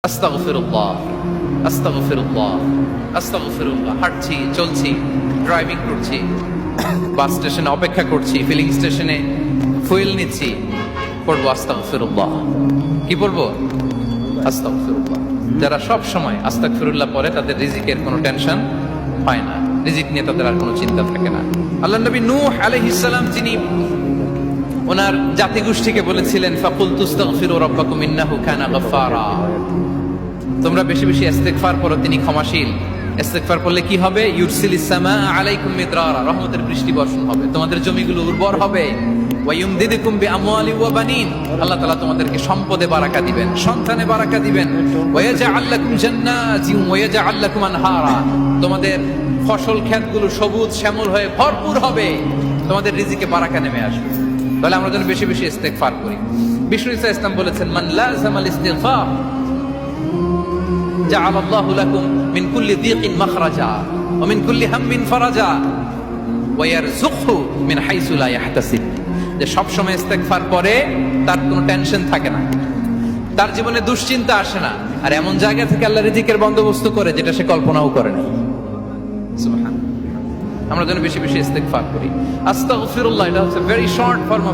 আস্তাগফিরুল্লাহ আস্তাগফিরুল্লাহ আস্তাগফিরুল্লাহ। হাঁটছি, চলছি, ড্রাইভিং করছি, বাস স্টেশনে অপেক্ষা করছি, ফিলিং স্টেশনে ফুয়েল নিচ্ছি, পড়বো আস্তাগফিরুল্লাহ। কি পড়বো? আস্তাগফিরুল্লাহ। যারা সব সময় আস্তাগফিরুল্লাহ পড়ে তাদের রিজিকের কোনো টেনশন হয় না, রিজিক নিয়ে তাদের আর কোনো চিন্তা থাকে না। আল্লাহ নবী নূহ আলাইহিস সালাম যিনি ওনার জাতিগোষ্ঠীকে বলেছিলেন ফাকুলতু আস্তাগফিরু রাব্বাকুম ইন্নাহু কানা গাফফারা, তোমরা বেশি বেশি ইস্তেগফার করো, তিনি ক্ষমাশীল। ইস্তেগফার করলে কি হবে? ইউরসিলিস সামাআ আলাইকুম মিদরারা, রহমতের বৃষ্টি বর্ষণ হবে, তোমাদের জমিগুলো উর্বর হবে। ওয়া ইউমদিদুকুম বিআমওয়ালি ওয়া বানিন, আল্লাহ তাআলা তোমাদেরকে সম্পদে বারাকা দিবেন, সন্তানে বারাকা দিবেন। ওয়া ইয়াজআল লাকুম জান্নাতিন ওয়া ইয়াজআল লাকুম আনহারা, তোমাদের ফসল ক্ষেতগুলো সবুজ শ্যামল হয়ে ভরপুর হবে, তোমাদের রিজিকে বারাকা নেমে আসবে। তাহলে আমরা যেন বেশি বেশি ইস্তেগফার করি। বিষ্ণু ইসা ইসলাম বলেছেন মান লাযামাল ইস্তিগফার জাআলাল্লাহু লাকুম মিন কুল্লি দীকিন মাখরাজা ওয়া মিন কুল্লি হাম্মিন ফারাজা ওয়া ইয়ারযুকহু মিন হাইসু লা ইয়াহতাসিব। যে সব সময় ইস্তেগফার করে তার কোনো টেনশন থাকে না, তার জীবনে দুশ্চিন্তা আসে না, আর এমন জায়গা থেকে আল্লাহ রিজিকের বন্দোবস্ত করে যেটা সে কল্পনাও করে না। সুবহানাল্লাহ। আমরা যেন বেশি বেশি ইস্তেগফার করি। আস্তাগফিরুল্লাহ, এটা হচ্ছে ভেরি শর্ট ফর্ম অফ